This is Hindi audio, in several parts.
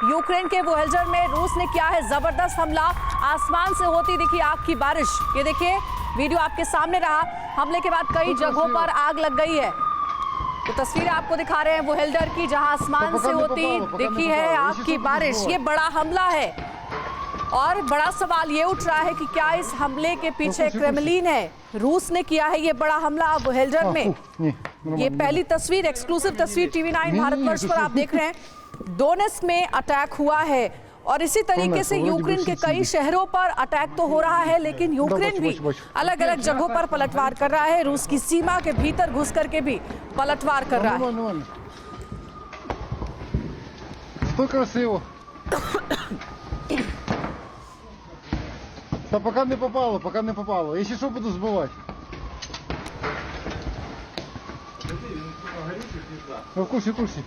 यूक्रेन के वोल्जर में रूस ने किया है जबरदस्त हमला। आसमान से होती दिखी आग की बारिश। ये देखिए वीडियो आपके सामने रहा। हमले के बाद कई जगहों पर आग लग गई है। तो तस्वीरें आपको दिखा रहे हैं वोल्जर की, जहां आसमान से होती दिखी है आग की बारिश। ये बड़ा हमला है और बड़ा सवाल ये उठ रहा है कि क्या इस हमले के पीछे क्रेमलिन है। रूस ने किया है ये बड़ा हमला वोल्जर में। ये पहली तस्वीर, एक्सक्लूसिव तस्वीर TV9 भारतवर्ष पर आप देख रहे हैं। डोनेस्क में अटैक हुआ है और इसी तरीके से यूक्रेन के कई शहरों पर अटैक तो हो रहा है, लेकिन यूक्रेन भी अलग अलग जगहों पर पलटवार कर रहा है। रूस की सीमा के भीतर घुस करके भी पलटवार कर रहा है। Да пока не попало, пока не попало. Если что, буду сбивать. В курсе, в курсе.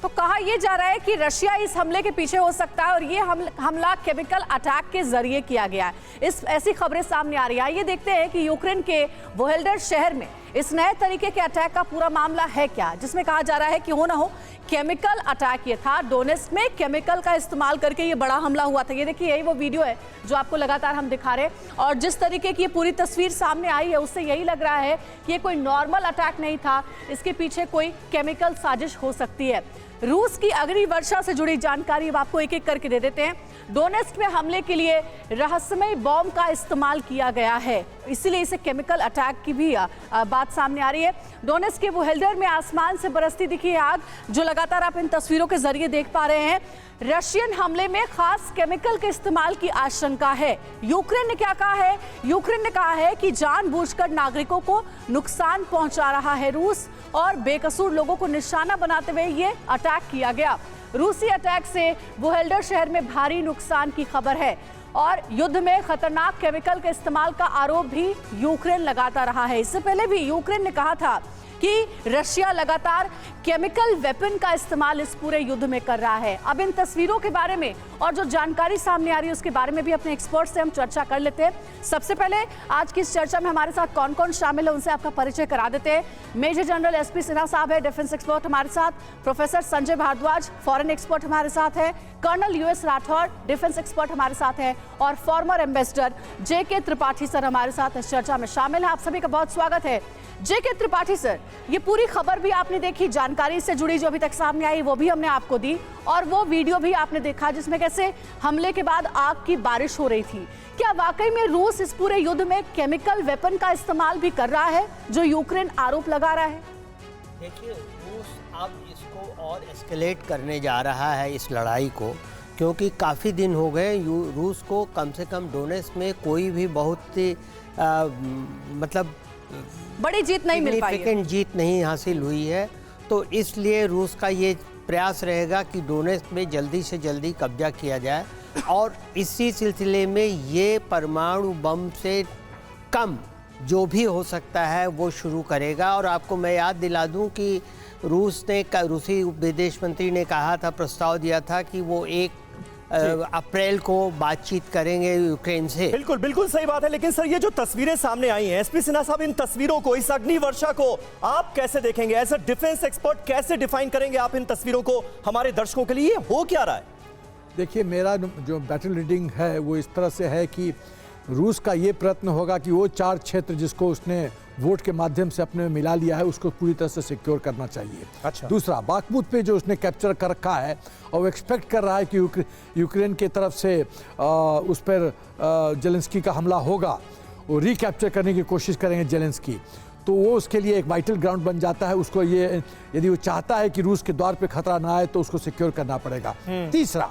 तो कहा यह जा रहा है कि रशिया इस हमले के पीछे हो सकता है और ये हमला केमिकल अटैक के जरिए किया गया है। ऐसी खबरें सामने आ रही है। ये देखते हैं कि यूक्रेन के वोल्जर शहर में इस नए तरीके के अटैक का पूरा मामला है क्या, जिसमें कहा जा रहा है कि हो ना हो केमिकल अटैक ये था। डोनेस्क में केमिकल का इस्तेमाल करके ये बड़ा हमला हुआ था। ये देखिए यही वो वीडियो है जो आपको लगातार हम दिखा रहे हैं और जिस तरीके की ये पूरी तस्वीर सामने आई है उससे यही लग रहा है कि ये कोई नॉर्मल अटैक नहीं था, इसके पीछे कोई केमिकल साजिश हो सकती है। रूस की अग्नि वर्षा से जुड़ी जानकारी अब आपको एक एक करके दे देते हैं। डोनेस्क में हमले के लिए रहस्यमय बॉम्ब का इस्तेमाल किया गया है, इसीलिए इसे केमिकल अटैक की भी बात सामने आ रही है। डोनेस्क के वोल्जर में आसमान से बरसती दिखी है आग, जो लगातार आप इन तस्वीरों के जरिए देख पा रहे हैं। रशियन हमले में खास केमिकल के इस्तेमाल की आशंका है। यूक्रेन ने क्या कहा है? यूक्रेन ने कहा है कि जानबूझकर नागरिकों को नुकसान पहुंचा रहा है रूस और बेकसूर लोगों को निशाना बनाते हुए ये अटैक किया गया। रूसी अटैक से वोल्जर शहर में भारी नुकसान की खबर है और युद्ध में खतरनाक केमिकल के इस्तेमाल का आरोप भी यूक्रेन लगाता रहा है। इससे पहले भी यूक्रेन ने कहा था कि रशिया लगातार केमिकल वेपन का इस्तेमाल इस पूरे युद्ध में कर रहा है। अब इन तस्वीरों के बारे में और जो जानकारी सामने आ रही है उसके बारे में भी अपने एक्सपर्ट से हम चर्चा कर लेते हैं। सबसे पहले आज की इस चर्चा में हमारे साथ कौन कौन शामिल है उनसे आपका परिचय करा देते हैं। मेजर जनरल SP सिन्हा साहब है, डिफेंस एक्सपर्ट हमारे साथ। Professor Sanjay Bhardwaj, foreign expert हमारे साथ है। Colonel US Rathore, defence expert हमारे साथ है और former ambassador JK Tripathi sir हमारे साथ इस चर्चा में शामिल है। आप सभी का बहुत स्वागत है। JK त्रिपाठी सर, ये पूरी खबर भी आपने देखी, जानकारी से जुड़ी जो अभी तक सामने आई वो भी हमने आपको दी और वो वीडियो भी आपने देखा जिसमें कैसे हमले के बाद आग की बारिश हो रही थी। क्या वाकई में रूस इस पूरे युद्ध में केमिकल वेपन का इस्तेमाल भी कर रहा है जो यूक्रेन आरोप लगा रहा है? देखिए, रूस अब इसको और एस्केलेट करने जा रहा है इस लड़ाई को, क्योंकि काफ़ी दिन हो गए रूस को कम से कम डोनेस्क में कोई भी बहुत मतलब बड़ी जीत नहीं मिल पाई है। जीत नहीं हासिल हुई है। तो इसलिए रूस का ये प्रयास रहेगा कि डोनेस्क में जल्दी से जल्दी कब्जा किया जाए और इसी सिलसिले में ये परमाणु बम से कम जो भी हो सकता है वो शुरू करेगा। और आपको मैं याद दिला दूं कि रूसी विदेश मंत्री ने कहा था, प्रस्ताव दिया था कि वो 1 अप्रैल को बातचीत करेंगे यूक्रेन से। बिल्कुल बिल्कुल सही बात है। लेकिन सर, ये जो तस्वीरें सामने आई हैं, SP सिन्हा साहब, इन तस्वीरों को, इस अग्नि वर्षा को आप कैसे देखेंगे? एज अ डिफेंस एक्सपर्ट कैसे डिफाइन करेंगे आप इन तस्वीरों को हमारे दर्शकों के लिए? हो क्या रहा है? देखिए, मेरा जो बैटल रीडिंग है वो इस तरह से है कि रूस का ये प्रयत्न होगा कि वो 4 क्षेत्र जिसको उसने वोट के माध्यम से अपने में मिला लिया है उसको पूरी तरह से सिक्योर करना चाहिए। अच्छा। दूसरा, बाखमुत पे जो उसने कैप्चर कर रखा है और वो एक्सपेक्ट कर रहा है कि यूक्रेन की तरफ से उस पर जेलेंस्की का हमला होगा, वो रिकैप्चर करने की कोशिश करेंगे जेलेंस्की, तो वो उसके लिए एक वाइटल ग्राउंड बन जाता है। उसको ये, यदि वो चाहता है कि रूस के द्वार पे खतरा ना आए तो उसको सिक्योर करना पड़ेगा। तीसरा,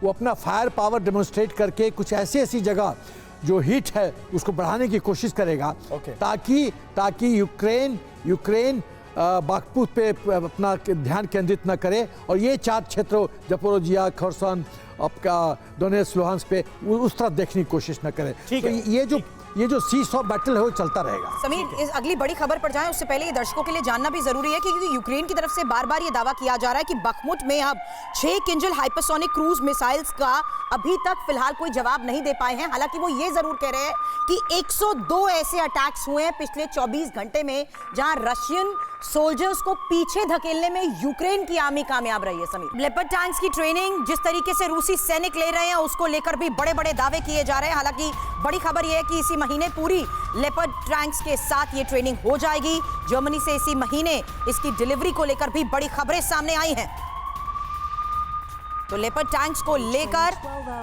वो अपना फायर पावर डेमोन्स्ट्रेट करके कुछ ऐसी जगह जो हीट है उसको बढ़ाने की कोशिश करेगा, ताकि यूक्रेन बाखमुत पे अपना ध्यान केंद्रित न करे और ये 4 क्षेत्रों जपोरोजिया, खर्सन, आपका डोनेट्स्क, लुहांस्क पे उस तरफ देखने की कोशिश न करे। तो ये जो ये जो सीसॉ बैटल है वो चलता रहेगा। समीर, इस अगली बड़ी खबर पर जाएं उससे पहले ये दर्शकों के लिए जानना भी जरूरी है कि क्योंकि यूक्रेन की तरफ से बार-बार ये दावा किया जा रहा है कि बखमुट में अब 6 किंजल हाइपरसोनिक क्रूज मिसाइल्स का अभी तक फिलहाल कोई जवाब नहीं दे पाए हैं। हालांकि वो ये जरूर कह रहे हैं कि 102 ऐसे अटैक्स हुए हैं पिछले 24 घंटे में जहां रशियन सोल्जर्स को पीछे धकेलने में यूक्रेन की आर्मी कामयाब रही है। समीर, लेपर्ड टैंक्स की ट्रेनिंग जिस तरीके से रूसी सैनिक ले रहे हैं उसको लेकर भी बड़े बड़े दावे किए जा रहे हैं। हालांकि बड़ी खबर यह है कि इसी महीने पूरी लेपर्ड टैंक्स के साथ ये ट्रेनिंग हो जाएगी। जर्मनी से इसी महीने इसकी डिलीवरी को लेकर भी बड़ी खबरें सामने आई हैं। तो लेपर्ड टैंक्स को लेकर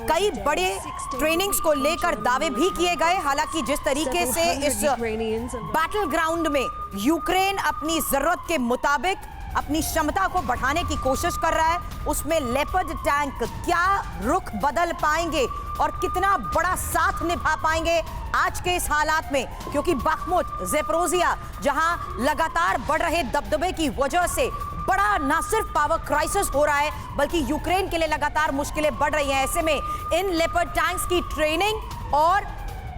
कई बड़े ट्रेनिंग्स को लेकर दावे भी किए गए। हालांकि जिस तरीके से इस बैटल ग्राउंड में यूक्रेन अपनी जरूरत के मुताबिक अपनी क्षमता को बढ़ाने की कोशिश कर रहा है, उसमें लेपर्ड टैंक क्या रुख बदल पाएंगे और कितना बड़ा साथ निभा पाएंगे आज के इस हालात में, क्योंकि बखमुट, ज़ेपोरिज़िया जहां लगातार बढ़ रहे दबदबे की वजह से बड़ा ना सिर्फ पावर क्राइसिस हो रहा है बल्कि यूक्रेन के लिए लगातार मुश्किलें बढ़ रही हैं। ऐसे में इन लेपर्ड टैंक्स की ट्रेनिंग और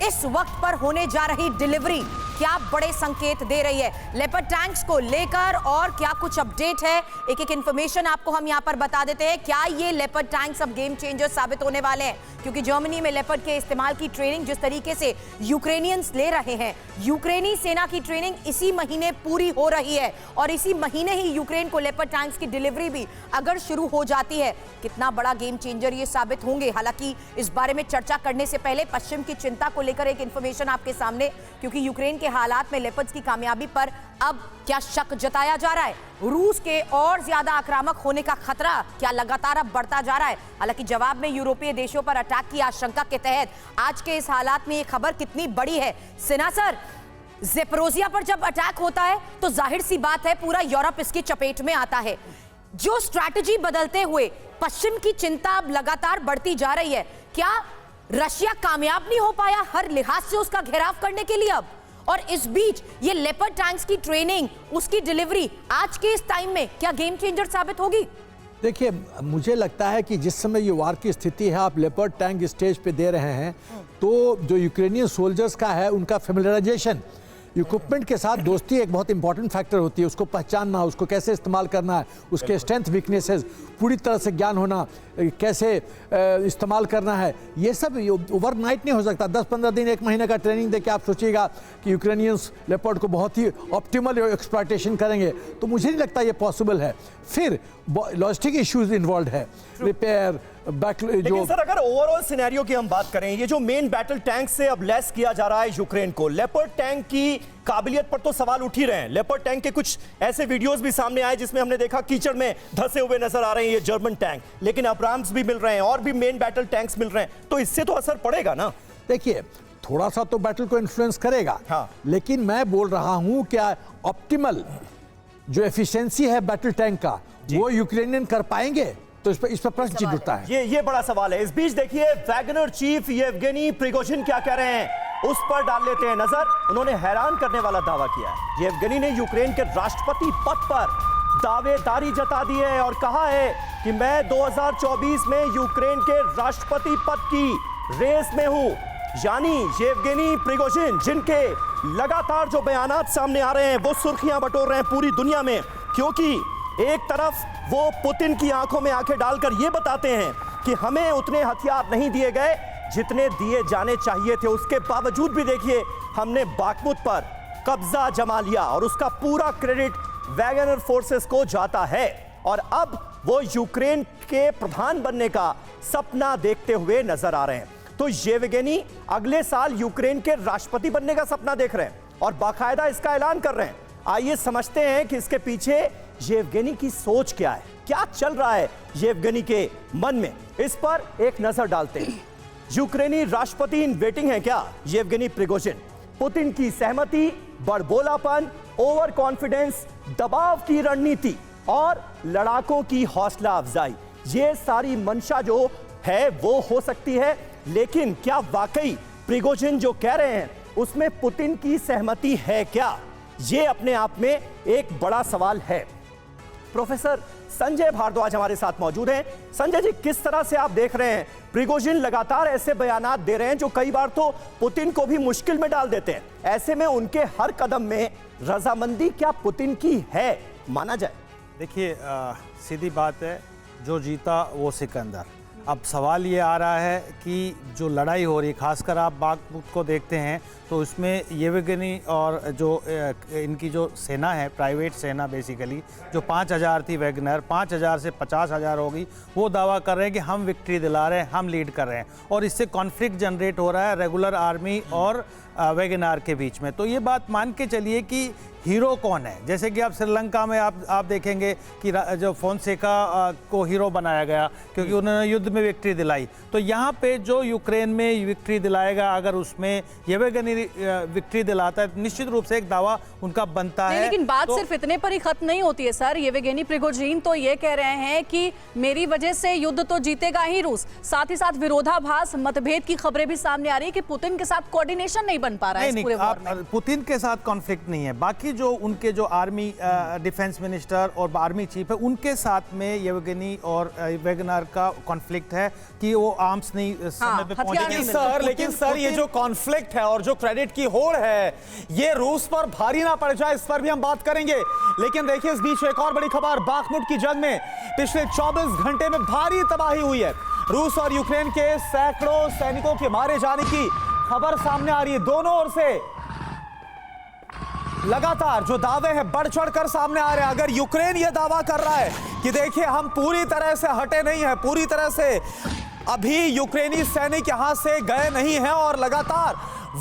इस वक्त पर होने जा रही डिलीवरी क्या बड़े संकेत दे रही है लेपर्ड टैंक्स को लेकर, और क्या कुछ अपडेट है, एक एक इंफॉर्मेशन आपको हम यहां पर बता देते हैं। क्या ये लेपर्ड टैंक्स अब गेम चेंजर साबित होने वाले हैं, क्योंकि जर्मनी में लेपर्ड के इस्तेमाल की ट्रेनिंग जिस तरीके से यूक्रेनियंस ले रहे हैं, यूक्रेनी सेना की ट्रेनिंग इसी महीने पूरी हो रही है और इसी महीने ही यूक्रेन को लेपर्ड टैंक्स की डिलीवरी भी अगर शुरू हो जाती है, कितना बड़ा गेम चेंजर ये साबित होंगे। हालांकि इस बारे में चर्चा करने से पहले पश्चिम की चिंता को लेकर एक इंफॉर्मेशन आपके सामने, क्योंकि यूक्रेन के हालात में लेपर्ड्स की कामयाबी पर अब क्या शक जताया जा रहा है। रूस के और ज्यादा आक्रामक होने का खतरा क्या लगातार अब बढ़ता जा रहा है। हालांकि जवाब में यूरोपीय देशों पर अटैक की आशंका के तहत आज के इस हालात में ये खबर कितनी बड़ी है। सिन्हा सर, ज़ेपोरिज़िया पर जब अटैक होता है तो जाहिर सी बात है पूरा यूरोप इसकी चपेट में आता है। जो स्ट्रैटेजी बदलते हुए पश्चिम की चिंता अब लगातार बढ़ती जा रही है, क्या रशिया कामयाब नहीं हो पाया हर लिहाज से उसका घेराव करने के लिए अब, और इस बीच ये लेपर्ड टैंक्स की ट्रेनिंग, उसकी डिलीवरी आज के इस टाइम में क्या गेम चेंजर साबित होगी? देखिए, मुझे लगता है कि जिस समय ये वार की स्थिति है, आप लेपर्ड टैंक स्टेज पे दे रहे हैं, तो जो यूक्रेनियन सोल्जर्स का है उनका फेमिलियराइजेशन, इक्विपमेंट के साथ दोस्ती एक बहुत इंपॉर्टेंट फैक्टर होती है। उसको पहचानना, उसको कैसे इस्तेमाल करना है, उसके स्ट्रेंथ वीकनेसेस पूरी तरह से ज्ञान होना, कैसे इस्तेमाल करना है, ये सब ओवरनाइट नहीं हो सकता। 10-15 दिन, 1 महीने का ट्रेनिंग देके आप सोचिएगा कि यूक्रेनियंस लेपर्ड को बहुत ही ऑप्टिमल एक्सप्लॉयटेशन करेंगे, तो मुझे नहीं लगता ये पॉसिबल है। फिर लॉजिस्टिक इश्यूज इन्वॉल्व है, रिपेयर, लेकिन सर अगर ओवरऑल सिनेरियो की हम बात करें, ये जो मेन बैटल टैंक से अब लेस किया जा रहा है यूक्रेन को, लेपर्ड टैंक की काबिलियत पर तो सवाल उठ ही रहे हैं। लेपर्ड टैंक के कुछ ऐसे वीडियोस भी सामने आए जिसमें हमने देखा कीचड़ में धंसे हुए नजर आ रहे हैं ये जर्मन टैंक, लेकिन अब्राम्स भी मिल रहे हैं और भी मेन बैटल टैंक्स मिल रहे हैं, तो इससे तो असर पड़ेगा ना। देखिए, थोड़ा सा तो बैटल को इन्फ्लुएंस करेगा, हाँ। लेकिन मैं बोल रहा हूं क्या ऑप्टिमल जो एफिशिएंसी है बैटल टैंक का वो यूक्रेनियन कर पाएंगे, तो इस पर प्रश्न चिन्ह उठता है। ये बड़ा सवाल है। इस बीच देखिए वैगनर चीफ येवगेनी प्रिगोजिन क्या कह रहे हैं, उस पर डाल लेते हैं नजर। उन्होंने हैरान करने वाला दावा किया है। येवगेनी ने यूक्रेन के राष्ट्रपति पद पर दावेदारी जता दी है और कहा है कि मैं 2024 में यूक्रेन के राष्ट्रपति पद की रेस में हूं। यानी येवगेनी प्रिगोजिन, जिनके लगातार जो बयानात सामने आ रहे हैं वो सुर्खियां बटोर रहे हैं पूरी दुनिया में, क्योंकि एक तरफ वो पुतिन की आंखों में आंखें डालकर ये बताते हैं कि हमें उतने हथियार नहीं दिए गए जितने दिए जाने चाहिए थे, उसके बावजूद भी देखिए हमने बाखमुत पर कब्जा जमा लिया और उसका पूरा क्रेडिट वैगनर फोर्सेस को जाता है। और अब वो यूक्रेन के प्रधान बनने का सपना देखते हुए नजर आ रहे हैं। तो येवगेनी अगले साल यूक्रेन के राष्ट्रपति बनने का सपना देख रहे हैं और बाकायदा इसका ऐलान कर रहे हैं। आइए समझते हैं कि इसके पीछे येवगेनी की सोच क्या है, क्या चल रहा है येवगेनी के मन में, इस पर एक नजर डालते हैं। यूक्रेनी राष्ट्रपति इन वेटिंग है क्या? Yevgeny Prigozhin. पुतिन की सहमति, बड़बोलापन, ओवर कॉन्फिडेंस, दबाव की रणनीति और लड़ाकों की हौसला अफजाई, ये सारी मंशा जो है वो हो सकती है, लेकिन क्या वाकई प्रिगोजिन जो कह रहे हैं उसमें पुतिन की सहमति है क्या? ये अपने आप में एक बड़ा सवाल है। प्रोफेसर संजय भारद्वाज हमारे साथ मौजूद हैं। संजय जी, किस तरह से आप देख रहे हैं प्रिगोजिन लगातार ऐसे बयानात दे रहे हैं जो कई बार तो पुतिन को भी मुश्किल में डाल देते हैं। ऐसे में उनके हर कदम में रजामंदी क्या पुतिन की है, माना जाए? देखिए, सीधी बात है, जो जीता वो सिकंदर। अब सवाल ये आ रहा है कि जो लड़ाई हो रही है, खासकर आप बागमुत को देखते हैं तो उसमें येवगेनी और जो इनकी जो सेना है, प्राइवेट सेना बेसिकली, जो 5,000 थी वैगनर, 5,000 से 50,000 होगी, वो दावा कर रहे हैं कि हम विक्ट्री दिला रहे हैं, हम लीड कर रहे हैं, और इससे कॉन्फ्लिक्ट जनरेट हो रहा है रेगुलर आर्मी और वैगनर के बीच में। तो ये बात मान के चलिए कि हीरो कौन है। जैसे कि आप श्रीलंका में आप देखेंगे कि जो फोनसेका को हीरो बनाया गया क्योंकि उन्होंने युद्ध में विक्ट्री दिलाई। तो यहाँ पे जो यूक्रेन में विक्ट्री दिलाएगा, अगर उसमें येवगेनी विक्ट्री दिलाता है, निश्चित रूप से एक दावा उनका बनता है। लेकिन बात सिर्फ इतने पर ही खत्म नहीं होती है सर। येवगेनी प्रिगोजिन तो ये कह रहे हैं कि मेरी वजह से युद्ध तो जीतेगा ही रूस। साथ ही साथ विरोधाभास, मतभेद की खबरें भी सामने आ रही है कि पुतिन के साथ कोऑर्डिनेशन नहीं बन पा रहा है इस पूरे वॉर में। पुतिन के साथ कॉन्फ्लिक्ट नहीं है, बाकी जो उनके जो आर्मी डिफेंस मिनिस्टर और आर्मी चीफ है, उनके साथ में येवगेनी और वैगनर का कॉन्फ्लिक्ट है कि वो आर्म्स नहीं समय पे पहुंचे। लेकिन सर ये जो कॉन्फ्लिक्ट है और जो क्रेडिट की होड़ है, ये रूस पर भारी ना पड़ जाए, इस पर भी हम बात करेंगे। लेकिन देखिए, इस बीच एक और बड़ी खबर, बाखमुट की जंग में पिछले 24 घंटे में भारी तबाही हुई है। रूस और यूक्रेन के सैकड़ों सैनिकों के मारे जाने की खबर सामने आ रही है। दोनों ओर से लगातार जो दावे हैं बढ़ चढ़कर सामने आ रहे हैं। अगर यूक्रेन यह दावा कर रहा है कि देखिए हम पूरी तरह से हटे नहीं हैं, पूरी तरह से अभी यूक्रेनी सैनिक यहां से गए नहीं हैं और लगातार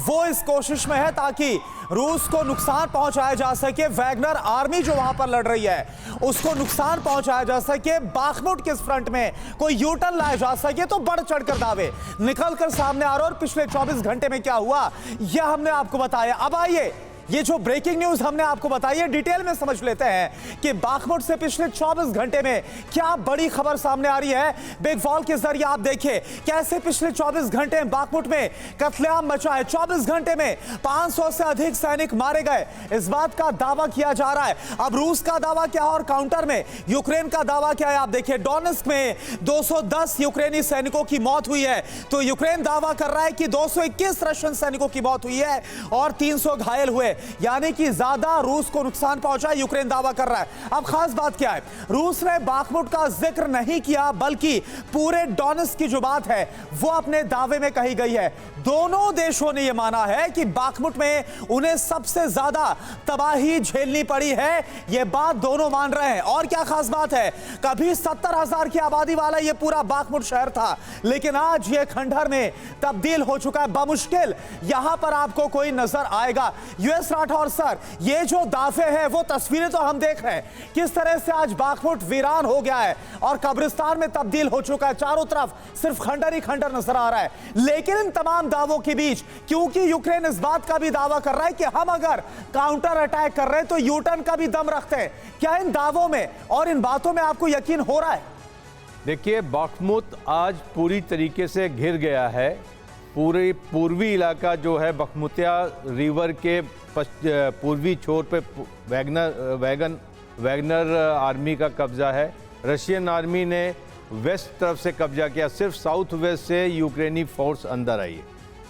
वो इस कोशिश में है ताकि रूस को नुकसान पहुंचाया जा सके, वैगनर आर्मी जो वहां पर लड़ रही है उसको नुकसान पहुंचाया जा सके, बाखमुट के फ्रंट में कोई यूटर्न लाया जा सके, तो बढ़ चढ़कर दावे निकलकर सामने आ रहे। और पिछले 24 घंटे में क्या हुआ यह हमने आपको बताया। अब आइए, ये जो ब्रेकिंग न्यूज हमने आपको बताई है, डिटेल में समझ लेते हैं कि बाखमुट से पिछले 24 घंटे में क्या बड़ी खबर सामने आ रही है। बिग वॉल के जरिए आप देखिए कैसे पिछले 24 घंटे में बाखमुट में कत्लेआम मचा है। 24 घंटे में 500 से अधिक सैनिक मारे गए, इस बात का दावा किया जा रहा है। अब रूस का दावा क्या है और काउंटर में यूक्रेन का दावा क्या है, आप देखिए। डोनेस्क में 210 यूक्रेनी सैनिकों की मौत हुई है, तो यूक्रेन दावा कर रहा है कि 221 रशियन सैनिकों की मौत हुई है और 300 घायल हुए, यानी कि ज्यादा रूस को नुकसान पहुंचा, यूक्रेन दावा कर रहा है। अब खास बात क्या है, रूस ने बाखमुट का जिक्र नहीं किया, बल्कि पूरे डोनेस्क की जो बात है वो अपने दावे में कही गई है। दोनों देशों ने यह माना है कि बाखमुट में उन्हें सबसे ज्यादा तबाही झेलनी पड़ी है, यह बात दोनों मान रहे हैं। और क्या खास बात है, कभी 70,000 की आबादी वाला यह पूरा बाखमुट शहर था, लेकिन आज यह खंडहर में तब्दील हो चुका है। बमुश्किल यहां पर आपको कोई नजर आएगा। यूएस राठौर सर, ये जो दावे हैं वो तस्वीरें तो हम देख रहे हैं किस तरह से आज बाखमुट वीरान हो गया है और कब्रिस्तान में तब्दील हो चुका है। चारों तरफ सिर्फ खंडर ही खंडर नजर आ रहा है। लेकिन इन तमाम दावों के बीच, क्योंकि यूक्रेन इस बात का भी दावा कर रहा है कि हम अगर काउंटर अटैक कर रहे हैं तो यूटर्न का भी दम रखते हैं, क्या इन दावों में और इन बातों में आपको यकीन हो रहा है? देखिए, बाखमुत आज पूरी तरीके से घिर गया है। पूरे पूर्वी इलाका जो है बखमुतिया रिवर के पूर्वी छोर पे वैगनर आर्मी का कब्जा है। रशियन आर्मी ने वेस्ट तरफ से कब्जा किया, सिर्फ साउथ वेस्ट से यूक्रेनी फोर्स अंदर आई है।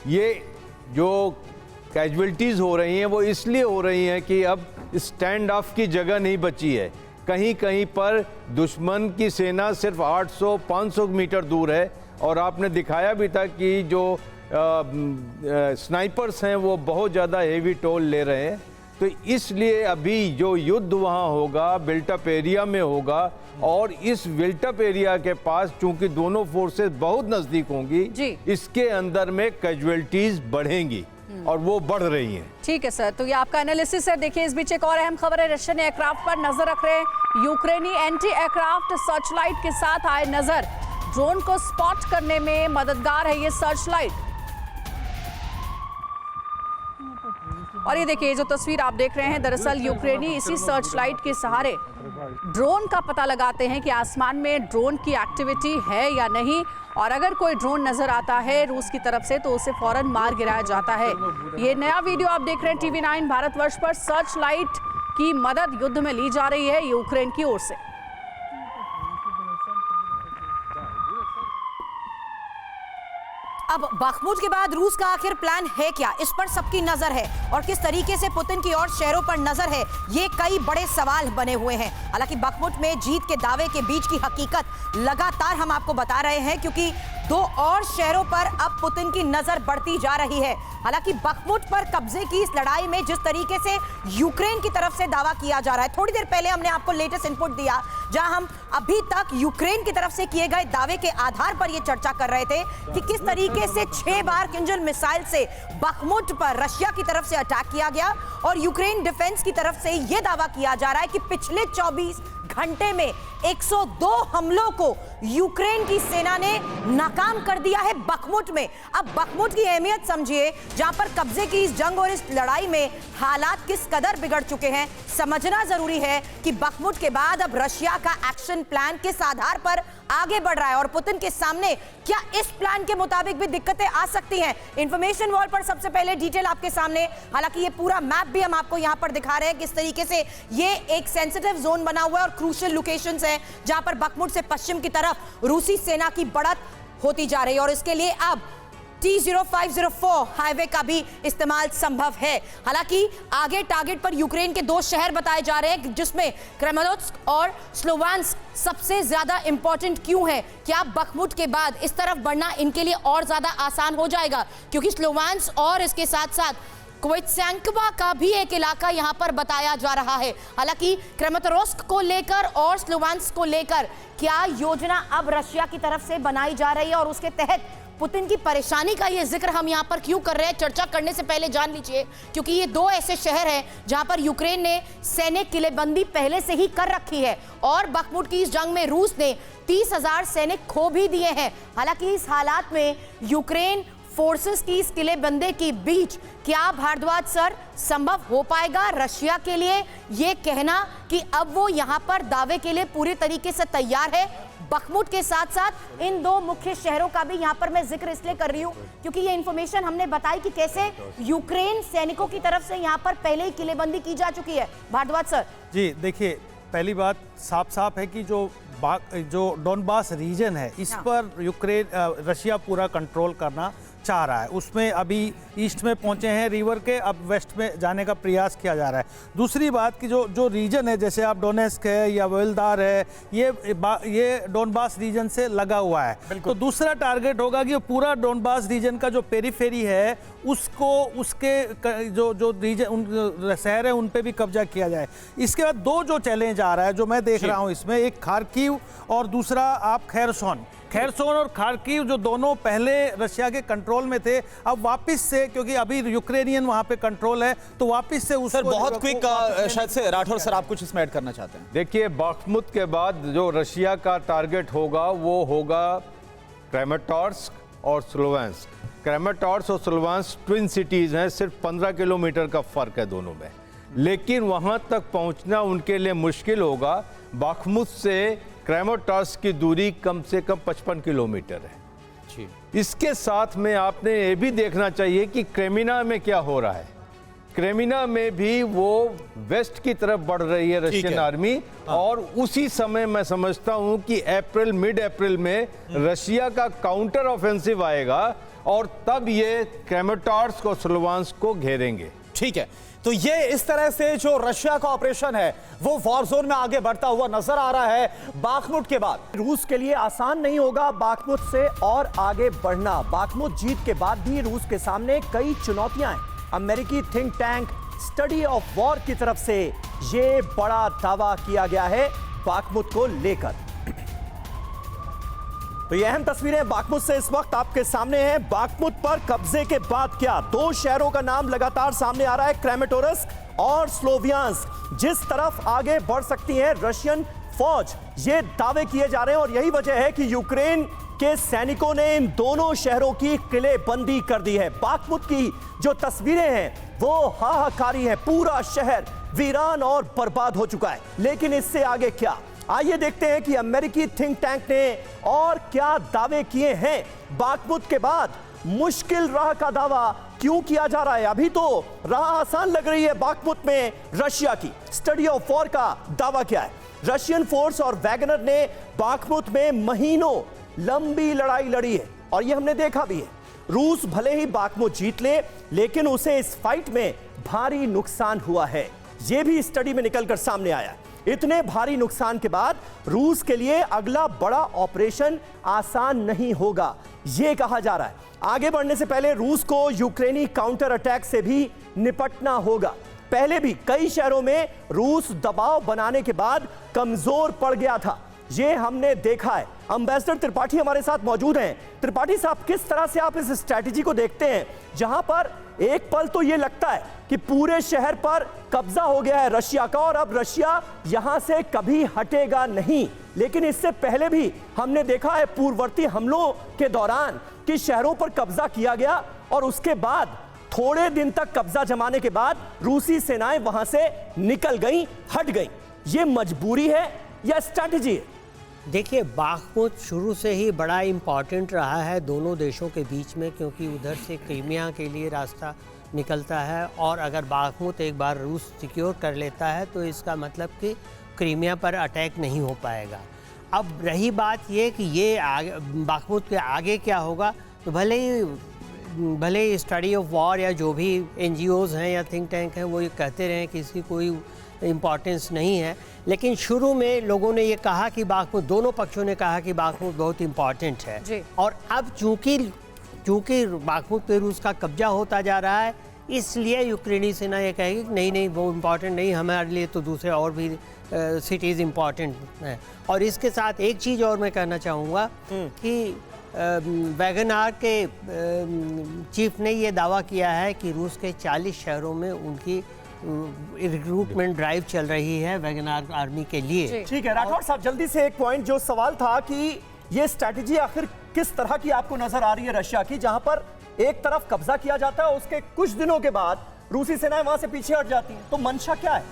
ये जो कैजुअल्टीज़ हो रही हैं वो इसलिए हो रही हैं कि अब स्टैंड ऑफ की जगह नहीं बची है। कहीं कहीं पर दुश्मन की सेना सिर्फ 800-500 मीटर दूर है, और आपने दिखाया भी था कि जो स्नाइपर्स हैं वो बहुत ज़्यादा हेवी टोल ले रहे हैं। तो इसलिए अभी जो युद्ध वहाँ होगा बिल्टअप एरिया में होगा, और इस बिल्टअप एरिया के पास चूंकि दोनों फोर्सेस बहुत नज़दीक होंगी, इसके अंदर में कैजुअल्टीज बढ़ेंगी और वो बढ़ रही हैं। ठीक है सर, तो ये आपका एनालिसिस है। देखिए, इस बीच एक और अहम खबर है, रशियन एयरक्राफ्ट पर नजर रख रहे हैं। यूक्रेनी एंटी एयरक्राफ्ट सर्चलाइट के साथ आए नजर। ड्रोन को स्पॉट करने में मददगार है ये सर्चलाइट। और ये देखिए, जो तस्वीर आप देख रहे हैं, दरअसल यूक्रेनी इसी सर्चलाइट के सहारे ड्रोन का पता लगाते हैं कि आसमान में ड्रोन की एक्टिविटी है या नहीं, और अगर कोई ड्रोन नजर आता है रूस की तरफ से तो उसे फौरन मार गिराया जाता है। ये नया वीडियो आप देख रहे हैं TV9 भारतवर्ष पर। सर्चलाइट की मदद युद्ध में ली जा रही है यूक्रेन की ओर से। अब बखमुत के बाद रूस का आखिर प्लान है क्या, इस पर सबकी नजर है और किस तरीके से पुतिन की और शहरों पर नजर है, ये कई बड़े सवाल बने हुए हैं। हालांकि बखमुत में जीत के दावे के बीच की हकीकत लगातार हम आपको बता रहे हैं, क्योंकि 2 और शहरों पर अब पुतिन की नजर बढ़ती जा रही है। हालांकि बखमुत पर कब्जे की इस लड़ाई में जिस तरीके से यूक्रेन की तरफ से दावा किया जा रहा है, थोड़ी देर पहले हमने आपको लेटेस्ट इनपुट दिया जहां हम अभी तक यूक्रेन की तरफ से किए गए दावे के आधार पर यह चर्चा कर रहे थे कि किस तरीके से 6 बार किंजल मिसाइल से बखमुत पर रशिया की तरफ से अटैक किया गया और यूक्रेन डिफेंस की तरफ से यह दावा किया जा रहा है कि पिछले 24 घंटे में 102 हमलों को यूक्रेन की सेना ने नाकाम कर दिया है बखमुत में। अब बखमुत की अहमियत समझिए, जहां पर कब्जे की इस जंग और इस लड़ाई में हालात किस कदर बिगड़ चुके हैं। समझना जरूरी है कि बखमुत के बाद अब रशिया का एक्शन प्लान किस आधार पर आगे बढ़ रहा है और पुतिन के सामने क्या इस प्लान के मुताबिक भी दिक्कतें आ सकती हैं। इंफॉर्मेशन वॉल पर सबसे पहले डिटेल आपके सामने, हालांकि ये पूरा मैप भी हम आपको यहां पर दिखा रहे हैं किस तरीके से ये एक सेंसिटिव जोन बना हुआ है और क्रूशियल लोकेशंस हैं जहां पर बखमुत से पश्चिम की तरफ रूसी सेना की बढ़त होती जा रही है और इसके लिए अब T-0504 हाईवे का भी इस्तेमाल संभव है। हालांकि आगे टारगेट पर यूक्रेन के 2 शहर बताए जा रहे हैं जिसमें क्रेमेनोत्स्क और स्लोवांस्क सबसे ज्यादा इंपॉर्टेंट क्यों है। क्या बखमुत के बाद इस तरफ बढ़ना इनके लिए और ज्यादा आसान हो जाएगा, क्योंकि स्लोवांस्क और इसके साथ साथ कोवित्स्यांकोवा का भी एक इलाका यहां पर बताया जा रहा है। हालांकि क्रेमेनोत्स्क को लेकर और स्लोवांस्क को लेकर क्या योजना अब रशिया की तरफ से बनाई जा रही है और उसके तहत पुतिन की परेशानी का ये जिक्र हम यहां पर क्यों कर रहे हैं, चर्चा करने से पहले जान लीजिए, क्योंकि ये 2 ऐसे शहर हैं जहां पर यूक्रेन ने सैन्य किलेबंदी पहले से ही कर रखी है और बखमुत की इस जंग में रूस ने 30,000 सैनिक खो भी दिए हैं। हालांकि इस हालात में यूक्रेन फोर्सेस की इस किलेबंदी के बीच क्या भारद्वाज सर संभव हो पाएगा रशिया के लिए ये कहना कि अब वो यहां पर दावे के लिए पूरी तरीके से तैयार है। बखमुत के साथ साथ इन 2 मुख्य शहरों का भी यहां पर मैं जिक्र इसलिए कर रही हूं क्योंकि ये इंफॉर्मेशन हमने बताई कि कैसे यूक्रेन सैनिकों की तरफ से यहां पर पहले ही किलेबंदी की जा चुकी है। भारद्वाज सर जी देखिए, पहली बात साफ है कि जो डोनबास रीजन है इस पर रशिया पूरा कंट्रोल करना चाह रहा है। उसमें अभी ईस्ट में पहुंचे हैं रिवर के, अब वेस्ट में जाने का प्रयास किया जा रहा है। दूसरी बात कि जो रीजन है, जैसे आप डोनेस्क है या वोल्दार है, ये डोनबास रीजन से लगा हुआ है। तो दूसरा टारगेट होगा कि पूरा डोनबास रीजन का जो पेरीफेरी है उसको उसके जो रीजन शहर है उन पे भी कब्जा किया जाए। इसके बाद 2 जो चैलेंज आ रहा है जो मैं देख रहा हूँ इसमें, एक खार्किव और दूसरा आप खैरसोन और खार्किव जो दोनों पहले रशिया के कंट्रोल में थे, अब वापस से, क्योंकि अभी यूक्रेनियन वहां पे कंट्रोल है, तो वापस से सर बहुत क्विक शायद से राठौर सर आप कुछ इसमें ऐड करना चाहते हैं। देखिए, बखमुत के बाद जो रशिया का टारगेट होगा वो होगा क्रेमेटोर्स्क और स्लोवांस्क। क्रेमेटोर्स्क और स्लोवांस्क ट्विन सिटीज हैं, सिर्फ 15 किलोमीटर का फर्क है दोनों में, लेकिन वहां तक पहुंचना उनके लिए मुश्किल होगा। बखमुत से क्रेमेटोर्स्क की दूरी कम से कम 55 किलोमीटर है। इसके साथ में आपने ये भी देखना चाहिए कि क्रेमिना में क्या हो रहा है। क्रेमिना में भी वो वेस्ट की तरफ बढ़ रही है रशियन आर्मी, और उसी समय मैं समझता हूं कि मिड अप्रैल में रशिया का काउंटर ऑफेंसिव आएगा और तब ये क्रेमेटोर्स्क और स्लोवांस्क को घेरेंगे। ठीक है, तो ये इस तरह से जो रशिया का ऑपरेशन है वो वॉर जोन में आगे बढ़ता हुआ नजर आ रहा है बाखमुत के बाद। रूस के लिए आसान नहीं होगा बाखमुत से और आगे बढ़ना। बाखमुत जीत के बाद भी रूस के सामने कई चुनौतियां हैं। अमेरिकी think tank study of war की तरफ से ये बड़ा दावा किया गया है बाखमुत को लेकर। तो ये अहम तस्वीरें बाखमुत से इस वक्त आपके सामने हैं। बाखमुत पर कब्जे के बाद क्या 2 शहरों का नाम लगातार सामने आ रहा है, क्रेमेटोर्स्क और स्लोवियांस्क। जिस तरफ आगे बढ़ सकती है रशियन फौज, ये दावे किए जा रहे हैं और यही वजह है कि यूक्रेन के सैनिकों ने इन दोनों शहरों की किलेबंदी कर दी है। बाखमुत की जो तस्वीरें हैं वो हाहाकारी है, पूरा शहर वीरान और बर्बाद हो चुका है। लेकिन इससे आगे क्या, आइए देखते हैं कि अमेरिकी थिंक टैंक ने और क्या दावे किए हैं। बाखमुत के बाद मुश्किल राह का दावा क्यों किया जा रहा है? अभी तो राह आसान लग रही है बाखमुत में रशिया की। स्टडी ऑफ वॉर का दावा क्या है? रशियन फोर्स और वैगनर ने बाखमुत में महीनों लंबी लड़ाई लड़ी है और ये हमने देखा भी है। रूस भले ही बाखमुत जीत ले, लेकिन उसे इस फाइट में भारी नुकसान हुआ है। यह भी स्टडी में निकलकर सामने आया। इतने भारी नुकसान के बाद रूस के लिए अगला बड़ा ऑपरेशन आसान नहीं होगा, यह कहा जा रहा है। आगे बढ़ने से पहले रूस को यूक्रेनी काउंटर अटैक से भी निपटना होगा। पहले भी कई शहरों में रूस दबाव बनाने के बाद कमजोर पड़ गया था, ये हमने देखा है। एम्बेसडर त्रिपाठी हमारे साथ मौजूद हैं। त्रिपाठी साहब, किस तरह से आप इस स्ट्रैटेजी को देखते हैं, जहां पर एक पल तो ये लगता है कि पूरे शहर पर कब्जा हो गया है रशिया का और अब रशिया यहां से कभी हटेगा नहीं, लेकिन इससे पहले भी हमने देखा है पूर्ववर्ती हमलों के दौरान कि शहरों पर कब्जा किया गया और उसके बाद थोड़े दिन तक कब्जा जमाने के बाद रूसी सेनाएं वहां से निकल गई, हट गई। ये मजबूरी है या स्ट्रैटेजी है? देखिए, बाखमुत शुरू से ही बड़ा इम्पॉर्टेंट रहा है दोनों देशों के बीच में, क्योंकि उधर से क्रीमिया के लिए रास्ता निकलता है और अगर बाखमुत एक बार रूस सिक्योर कर लेता है तो इसका मतलब कि क्रीमिया पर अटैक नहीं हो पाएगा। अब रही बात ये कि ये बाखमुत के आगे क्या होगा, तो भले ही स्टडी ऑफ वॉर या जो भी NGOs हैं या थिंक टैंक हैं वो ये कहते रहे कि इसकी कोई इम्पॉर्टेंस नहीं है, लेकिन शुरू में लोगों ने ये कहा कि बाखमुत, दोनों पक्षों ने कहा कि बाखमुत बहुत इम्पॉर्टेंट है। और अब चूंकि बाखमुत पे रूस का कब्जा होता जा रहा है, इसलिए यूक्रेनी सेना ये कहेगी कि नहीं वो इम्पॉर्टेंट नहीं, हमारे लिए तो दूसरे और भी सिटीज़ इम्पॉर्टेंट हैं। और इसके साथ एक चीज़ और मैं कहना चाहूँगा कि वैगनर के चीफ ने ये दावा किया है कि रूस के 40 शहरों में उनकी रिक्रूटमेंट ड्राइव चल रही है वैगनर आर्मी के लिए। ठीक है राठौर साहब, जल्दी से एक पॉइंट, जो सवाल था कि ये स्ट्रैटेजी आखिर किस तरह की आपको नजर आ रही है रशिया की, जहां पर एक तरफ कब्जा किया जाता है, उसके कुछ दिनों के बाद रूसी सेनाएं वहां से पीछे हट जाती हैं, तो मंशा क्या है?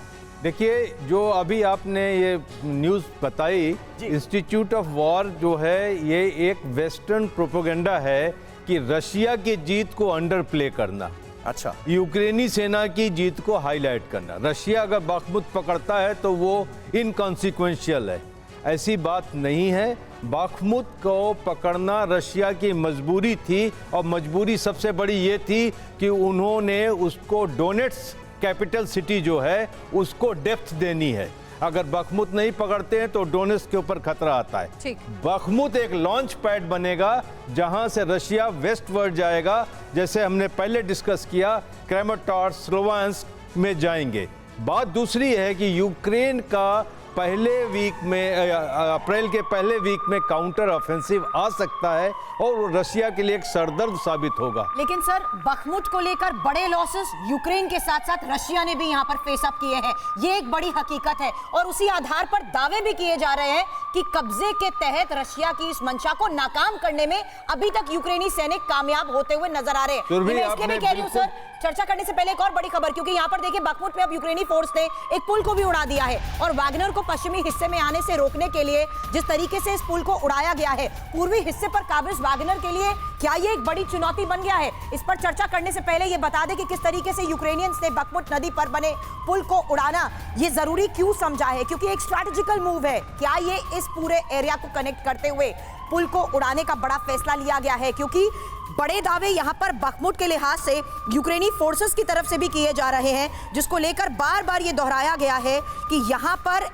देखिए, जो अभी आपने ये न्यूज़ बताई, इंस्टीट्यूट ऑफ वॉर जो है ये एक वेस्टर्न प्रोपेगेंडा है कि रशिया की जीत को अंडर प्ले करना, अच्छा, यूक्रेनी सेना की जीत को हाईलाइट करना। रशिया अगर बाखमुत पकड़ता है तो वो इनकॉन्सिक्वेंशियल है, ऐसी बात नहीं है। बाखमुत को पकड़ना रशिया की मजबूरी थी और मजबूरी सबसे बड़ी ये थी कि उन्होंने उसको डोनेट्स कैपिटल सिटी जो है उसको डेप्थ देनी है। अगर बाखमुत नहीं पकड़ते हैं तो डोनेट्स के ऊपर खतरा आता है। बाखमुत एक लॉन्च पैड बनेगा जहां से रशिया वेस्टवर्ड जाएगा, जैसे हमने पहले डिस्कस किया, क्रेमाटोर्स्क, स्लोवियांस्क में जाएंगे। बात दूसरी है कि यूक्रेन का पहले वीक में, अप्रैल के पहले वीक में काउंटर ऑफेंसिव आ सकता है और रशिया के लिए एक सरदर्द साबित होगा। लेकिन सर, बखमुत को लेकर बड़े लॉसेस यूक्रेन के साथ साथ रशिया ने भी यहाँ पर फेस अप किए हैं, ये एक बड़ी हकीकत है और उसी आधार पर दावे भी किए जा रहे हैं कि कब्जे के तहत रशिया की इस मंशा को नाकाम करने में अभी तक यूक्रेनी सैनिक कामयाब होते हुए नजर आ रहे हैं। मैं इसलिए भी कह रही हूँ सर, चर्चा करने से पहले एक और बड़ी खबर, क्योंकि यहाँ पर देखिए बखमुत में अब यूक्रेनी फोर्स ने एक पुल को भी उड़ा दिया है और वैगनर को पश्चिमी हिस्से में आने से रोकने के लिए जिस तरीके से इस पुल को उड़ाया गया है, पूर्वी हिस्से पर काबिज वैगनर के लिए क्या ये एक बड़ी चुनौती बन गया है? इस पर चर्चा करने से पहले ये बता दें कि किस तरीके से यूक्रेनियंस ने बखमुत नदी पर बने पुल को उड़ाना ये जरूरी क्यों समझा है, क्योंकि एक स्ट्रैटेजिकल मूव है। क्या ये इस पूरे एरिया को कनेक्ट करते हुए पुल को उड़ाने का बड़ा फैसला लिया गया है? क्योंकि बड़े दावे यहां पर बखमुत के लिहाज से यूक्रेनी फोर्सेस की तरफ से भी किए जा रहे हैं, जिसको लेकर बार बार ये दोहराया गया है कि यहां पर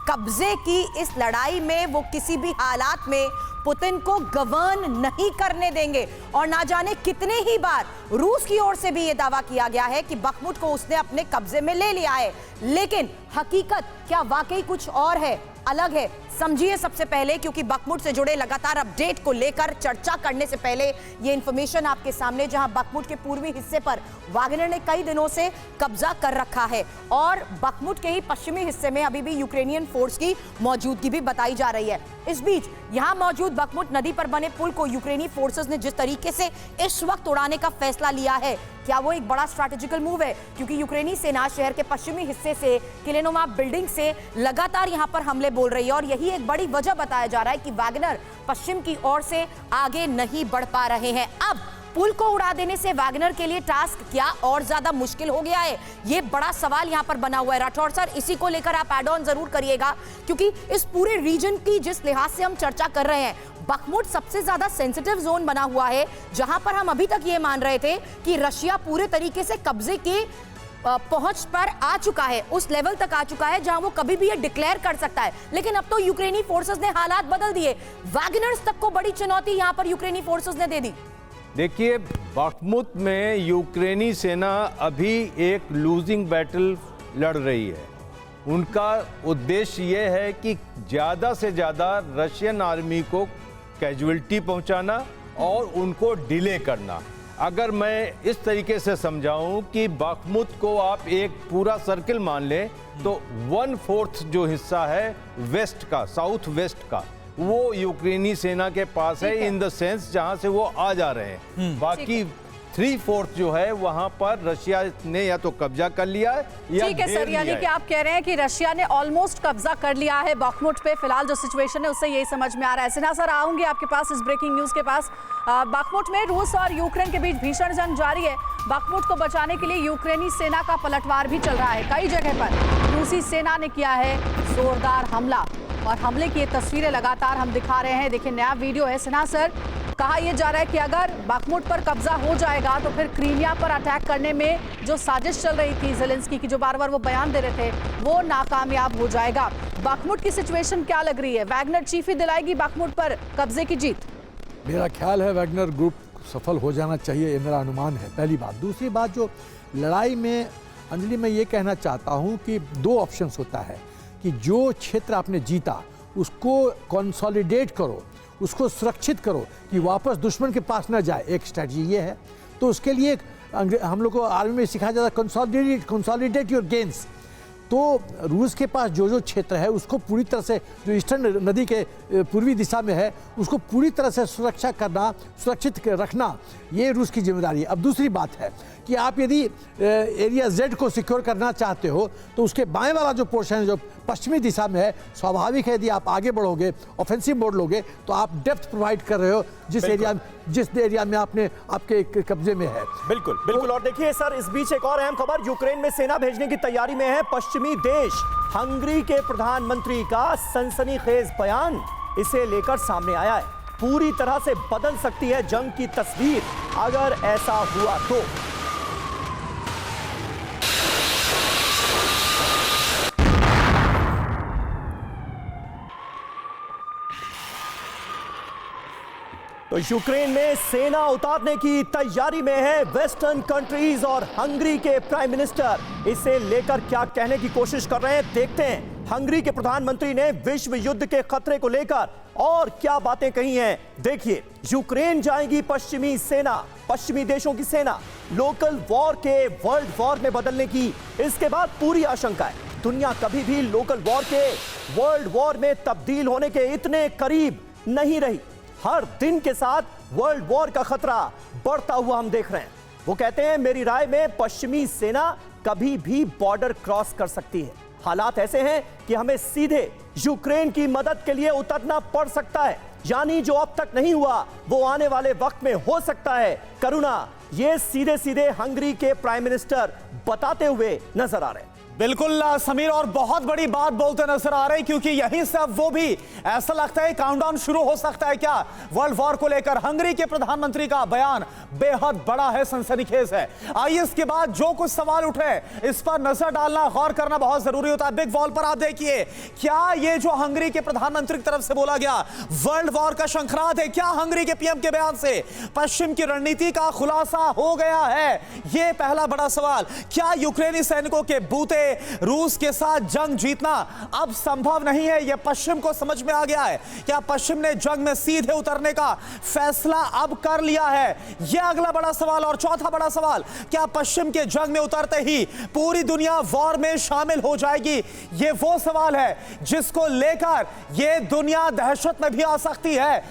कब्जे की इस लड़ाई में वो किसी भी हालात में पुतिन को गवर्न नहीं करने देंगे। और ना जाने कितने ही बार रूस की ओर से भी ये दावा किया गया है कि बखमुत को उसने अपने कब्जे में ले लिया है, लेकिन हकीकत क्या वाकई कुछ और है, अलग है? समझिए सबसे पहले, क्योंकि बखमुत से जुड़े लगातार अपडेट को लेकर चर्चा करने से पहले ये इंफॉर्मेशन आपके सामने, जहां बखमुत के पूर्वी हिस्से पर वैगनर ने कई दिनों से कब्जा कर रखा है और बखमुत के ही पश्चिमी हिस्से में अभी भी यूक्रेनियन फोर्स की मौजूदगी भी बताई जा रही है। इस बीच यहां मौजूद बखमुत नदी पर बने पुल को यूक्रेनी फोर्सेस ने जिस तरीके से इस वक्त उड़ाने का फैसला लिया है, क्या वो एक बड़ा स्ट्रैटेजिकल मूव है? क्योंकि यूक्रेनी सेना शहर के पश्चिमी हिस्से से किलेनोवा बिल्डिंग से लगातार यहां पर हमले बोल रही है और यही एक बड़ी वजह बताया जा रहा है कि वैगनर पश्चिम की ओर से आगे नहीं बढ़ पा रहे हैं। अब पुल को उड़ा देने से वैगनर के लिए टास्क क्या और ज्यादा मुश्किल हो गया है? ये बड़ा सवाल यहां पर बना हुआ है। राठौर सर, इसी को लेकर आप एड ऑन जरूर करिएगा, क्योंकि इस पूरे रीजन की जिस लिहाज से हम चर्चा कर रहे हैं, बखमुट सबसे ज्यादा सेंसिटिव जोन बना हुआ है, जहां पर हम अभी तक ये मान रहे थे कि रशिया पूरे तरीके से कब्जे के पहुंच पर आ चुका है, उस लेवल तक आ चुका है जहां वो कभी भी ये डिक्लेयर कर सकता है। लेकिन अब तो यूक्रेनी फोर्सेस ने हालात बदल दिए, वैगनर्स तक को बड़ी चुनौती यहां पर यूक्रेनी फोर्सेस ने दे दी। देखिए, बखमुत में यूक्रेनी सेना अभी एक लूजिंग बैटल लड़ रही है। उनका उद्देश्य ये है कि ज़्यादा से ज़्यादा रशियन आर्मी को कैजुअल्टी पहुंचाना और उनको डिले करना। अगर मैं इस तरीके से समझाऊं कि बखमुत को आप एक पूरा सर्किल मान लें, तो 1/4 जो हिस्सा है वेस्ट का, साउथ वेस्ट का, वो यूक्रेनी सेना के पास है, इन द सेंस जहां से वो आ जा रहे हैं। बाकी 3/4 जो है वहां पर रशिया ने या तो कब्जा कर लिया है या ठीक है सर, यानी कि आप कह रहे हैं कि रशिया ने ऑलमोस्ट कब्जा कर लिया है बखमुट पे। फिलहाल जो सिचुएशन है उससे यही समझ में आ रहा है। सिन्हा सर, आऊंगी आपके पास इस ब्रेकिंग न्यूज के पास। बखमुट में रूस और यूक्रेन के बीच भीषण जंग जारी है। बखमुट को बचाने के लिए यूक्रेनी सेना का पलटवार भी चल रहा है। कई जगह पर रूसी सेना ने किया है जोरदार हमला, और हमले की तस्वीरें लगातार हम दिखा रहे हैं। देखिए, नया वीडियो है। सिन्हा सर, कहा यह जा रहा है कि अगर बखमुट पर कब्जा हो जाएगा तो फिर क्रीमिया पर अटैक करने में जो साजिश चल रही थी ज़ेलेंस्की की, जो बार बार वो बयान दे रहे थे, वो नाकामयाब हो जाएगा। बखमुट की सिचुएशन क्या लग रही है? वैगनर चीफ ही दिलाएगी बखमुट पर कब्जे की जीत? मेरा ख्याल है वैगनर ग्रुप सफल हो जाना चाहिए, ये मेरा अनुमान है, पहली बात। दूसरी बात, जो लड़ाई में अंजलि मैं ये कहना चाहता हूँ कि 2 ऑप्शंस होता है कि जो क्षेत्र आपने जीता उसको कंसोलिडेट करो, उसको सुरक्षित करो कि वापस दुश्मन के पास न जाए, एक स्ट्रैटेजी ये है। तो उसके लिए हम लोग को आर्मी में सिखाया जाता है कंसोलिडेट योर गेन्स। तो रूस के पास जो क्षेत्र है उसको पूरी तरह से, जो ईस्टर्न नदी के पूर्वी दिशा में है, उसको पूरी तरह से सुरक्षित रखना, ये रूस की जिम्मेदारी है। अब दूसरी बात है कि आप यदि एरिया जेड को सिक्योर करना चाहते हो तो उसके बाएं वाला जो पोर्शन है, जो पश्चिमी दिशा में है, स्वाभाविक है यदि आप आगे बढ़ोगे, ऑफेंसिव मोड लोगे, तो आप डेप्थ प्रोवाइड कर रहे हो जिस एरिया में आपके कब्जे में है। बिल्कुल बिल्कुल। और देखिए सर, इस बीच एक और अहम खबर, यूक्रेन में सेना भेजने की तैयारी में है पश्चिमी देश। हंगरी के प्रधानमंत्री का सनसनीखेज बयान इसे लेकर सामने आया है। पूरी तरह से बदल सकती है जंग की तस्वीर अगर ऐसा हुआ तो। तो यूक्रेन में सेना उतारने की तैयारी में है वेस्टर्न कंट्रीज और हंगरी के प्राइम मिनिस्टर इसे लेकर क्या कहने की कोशिश कर रहे हैं, देखते हैं। हंगरी के प्रधानमंत्री ने विश्व युद्ध के खतरे को लेकर और क्या बातें कही हैं, देखिए। यूक्रेन जाएगी पश्चिमी सेना, पश्चिमी देशों की सेना लोकल वॉर के वर्ल्ड वॉर में बदलने की इसके बाद पूरी आशंका है। दुनिया कभी भी लोकल वॉर के वर्ल्ड वॉर में तब्दील होने के इतने करीब नहीं रही। हर दिन के साथ वर्ल्ड वॉर का खतरा बढ़ता हुआ हम देख रहे हैं। वो कहते हैं, मेरी राय में पश्चिमी सेना कभी भी बॉर्डर क्रॉस कर सकती है। हालात ऐसे हैं कि हमें सीधे यूक्रेन की मदद के लिए उतरना पड़ सकता है, यानी जो अब तक नहीं हुआ वो आने वाले वक्त में हो सकता है। करुणा, ये सीधे सीधे हंगरी के प्राइम मिनिस्टर बताते हुए नजर आ रहे हैं। बिल्कुल समीर, और बहुत बड़ी बात बोलते नजर आ रहे हैं, क्योंकि यहीं से अब वो भी ऐसा लगता है काउंटडाउन शुरू हो सकता है क्या वर्ल्ड वॉर को लेकर। हंगरी के प्रधानमंत्री का बयान बेहद बड़ा है, सनसनीखेज है। आइए इसके बाद जो कुछ सवाल उठे इस पर नजर डालना, गौर करना बहुत जरूरी होता है। बिग वॉल पर आप देखिए, क्या ये जो हंगरी के प्रधानमंत्री की तरफ से बोला गया वर्ल्ड वॉर का शंखनाद है? क्या हंगरी के पीएम के बयान से पश्चिम की रणनीति का खुलासा हो गया है? यह पहला बड़ा सवाल। क्या यूक्रेनी सैनिकों के बूते रूस के साथ जंग जीतना अब संभव नहीं है? यह पश्चिम को समझ में आ गया है। क्या पश्चिम ने जंग में सीधे उतरने का फैसला अब कर लिया है? यह अगला बड़ा सवाल। और चौथा बड़ा सवाल, क्या पश्चिम के जंग में उतरते ही पूरी दुनिया वॉर में शामिल हो जाएगी? यह वो सवाल है जिसको लेकर यह दुनिया दहशत में भी आ सकती है।